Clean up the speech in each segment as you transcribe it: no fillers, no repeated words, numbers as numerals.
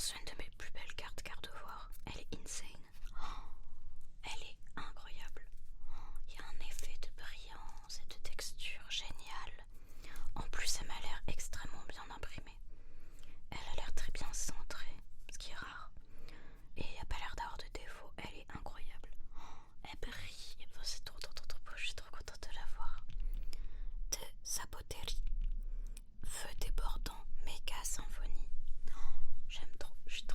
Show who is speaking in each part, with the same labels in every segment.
Speaker 1: c'est une de mes plus belles cartes Gardevoir. Elle est insane. Elle est incroyable. Il y a un effet de brillance et de texture génial. En plus, elle m'a l'air extrêmement bien imprimée. Elle a l'air très bien centrée, ce qui est rare. Et il n'y a pas l'air d'avoir de défaut. Elle est incroyable. Elle brille. Enfin, c'est trop beau. Je suis trop contente de la voir. De Sabotéry. Feu débordant, méga symphonie. J'aime trop. Je suis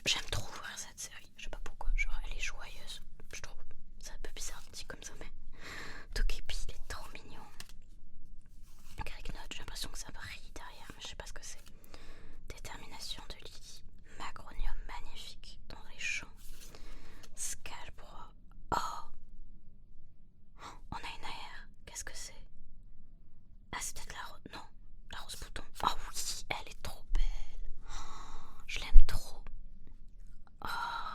Speaker 1: J'aime trop ouvrir cette série, je sais pas pourquoi, genre elle est joyeuse, je trouve. C'est un peu bizarre dit comme ça, mais Togepi il est trop mignon. Grignote, j'ai l'impression que ça brille derrière, mais je sais pas ce que c'est. Détermination de Lily, Macronium magnifique dans les champs, Scalbrois. Oh, on a une AR, qu'est-ce que c'est? Ah, c'est peut-être la rose. Non, la rose bouton. Oh oui, elle est trop belle. Oh, je l'aime trop. Oh,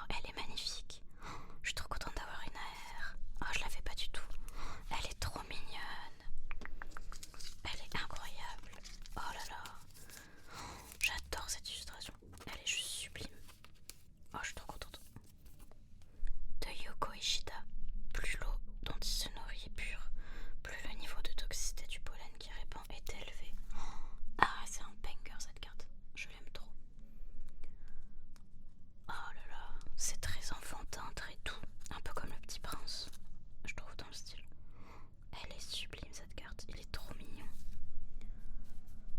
Speaker 1: elle est magnifique. Je suis trop contente d'avoir une AR. Oh, je l'avais pas du tout. Elle est trop mignonne. Elle est incroyable. Oh là là. J'adore cette illustration. Elle est juste sublime. Oh, je suis trop contente. De Yoko Ishida. Plus l'eau dont il se nourrit est pure, plus le niveau de toxicité du pollen qui répand est élevé. Ah, c'est un banger cette carte. Je l'aime trop. Oh là là, c'est très enfantin, très doux. Un peu comme le Petit Prince, je trouve dans le style. Elle est sublime cette carte, il est trop mignon.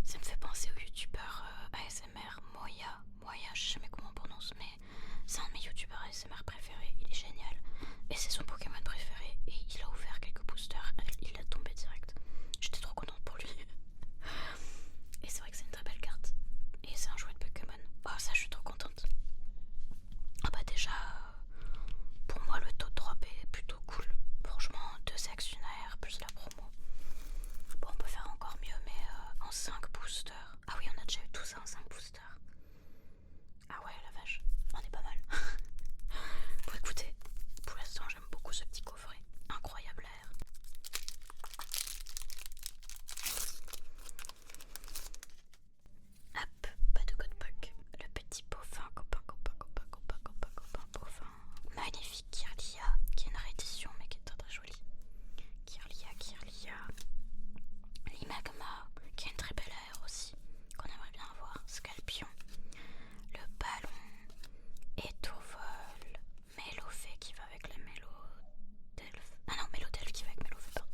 Speaker 1: Ça me fait penser au youtubeur ASMR Moya. Moya, je sais jamais comment on prononce, mais c'est un de mes youtubeurs ASMR préférés. Il est génial. Et c'est son Pokémon préféré. Et il a ouvert quelques boosters. Il a tombé direct. J'étais trop contente pour lui. Et c'est vrai que c'est une très belle carte. Et c'est un jouet de Pokémon. Oh, ça, je suis trop contente. Ah bah déjà, pour moi, le taux de drop est plutôt cool. Franchement, 2 ex, une AR, plus la promo. Bon, on peut faire encore mieux, mais en 5 boosters. Ah oui, on a déjà eu tout ça en 5 boosters. Ah ouais, la vache, on est pas mal. Bon, écoutez, pour l'instant, j'aime beaucoup ce petit coffret. Incroyable air. Hop, pas de code POC. Le petit Poffin, copain, Poffin. Magnifique Kirlia, qui est une réédition, mais qui est très très jolie. Kirlia. Limagma, qui a une très belle air aussi, qu'on aimerait bien avoir. Scalpion. Le ballon. Étourvol. Mélofée qui va avec les Mélodelphes. Ah non, Mélodelphes qui va avec Mélofée, pardon.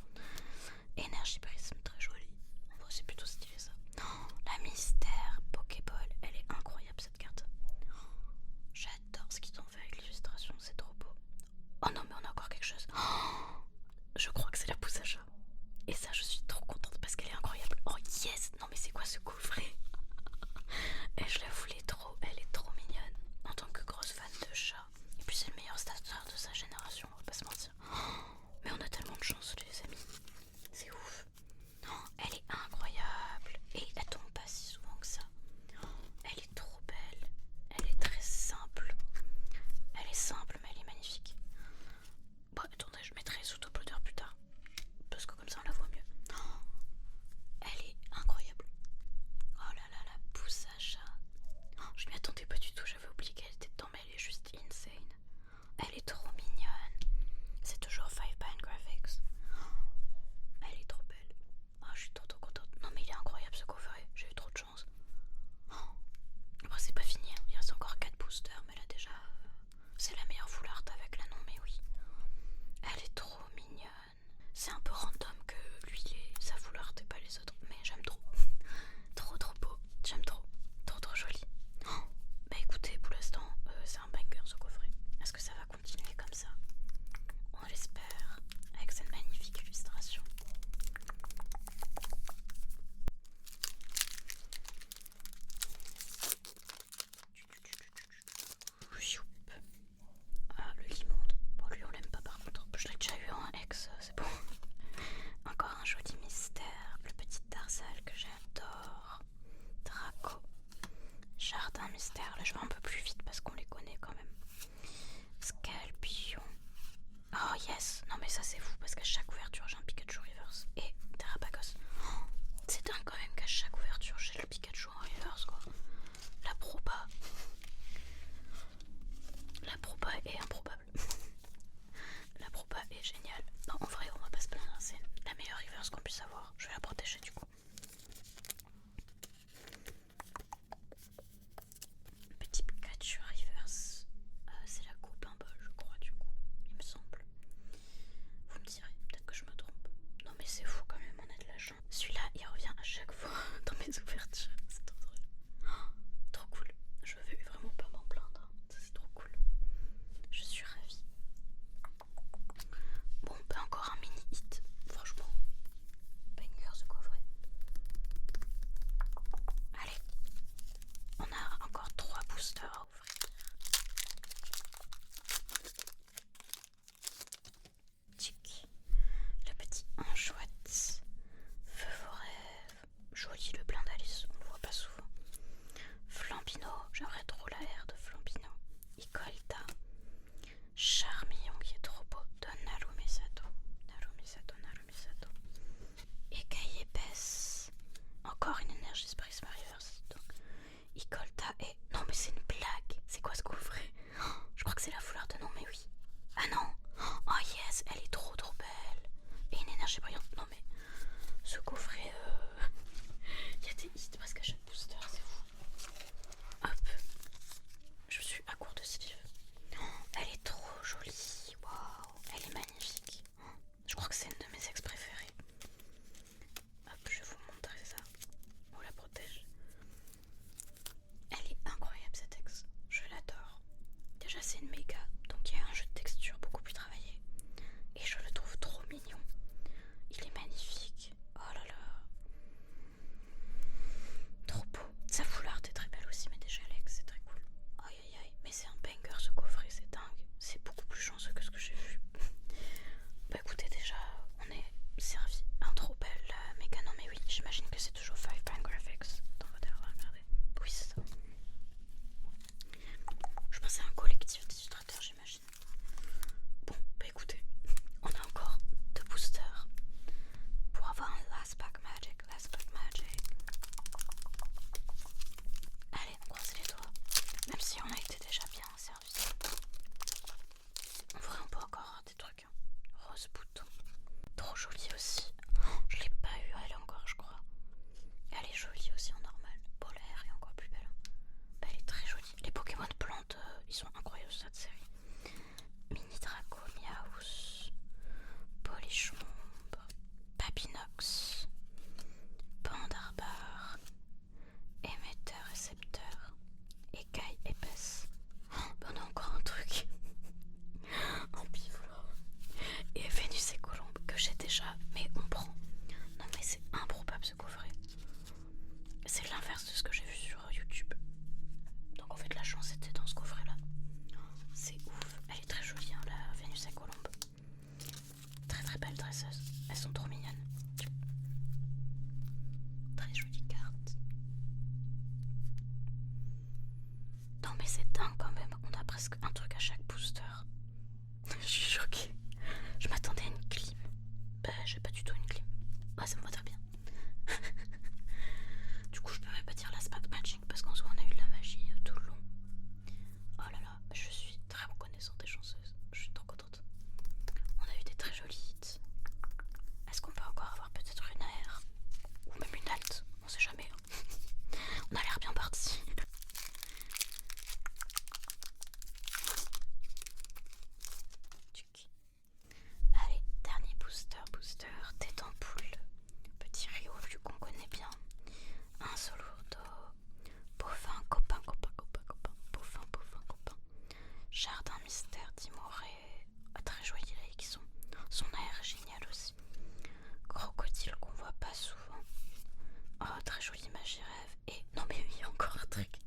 Speaker 1: Énergie prisme, très jolie. Bon, c'est plutôt stylé ça. Oh, la mystère Pokéball, elle est incroyable cette carte. J'adore ce qu'ils ont fait avec l'illustration, c'est trop beau. Oh non, mais on a encore quelque chose. Oh, je crois que c'est la pousse à chat. Et ça, je suis trop contente parce qu'elle est incroyable. Oh yes. Non mais c'est quoi ce coffret? Et je la voulais trop, elle est trop mignonne. En tant que grosse fan Elles sont trop mignonnes. Très jolie carte. Non mais c'est dingue quand même, on a presque un truc à chaque booster. Je suis choquée. Je m'attendais à une clim. Bah j'ai pas du tout une clim. Bah ça me va très bien. Du coup je peux même pas dire la Smack Magic parce qu'en soi on a eu de la magie tout le long. Oh là là, je suis très reconnaissante et chanceuse. Je suis trop contente. On a eu des très jolies hits. Est-ce qu'on peut encore avoir peut-être une AR? Ou même une alt? On sait jamais. On a l'air bien parti. Allez, dernier booster, tête en poule. Petit Rio vu qu'on connaît bien. Un Solourdo. Bovin, copain. Bovin, copain. Jardin mystère Dimoré. Très joyeux là qui sont. Son air est génial aussi. Crocodile qu'on voit pas souvent. Oh, très joli magie rêve. Et non mais il y a encore un truc.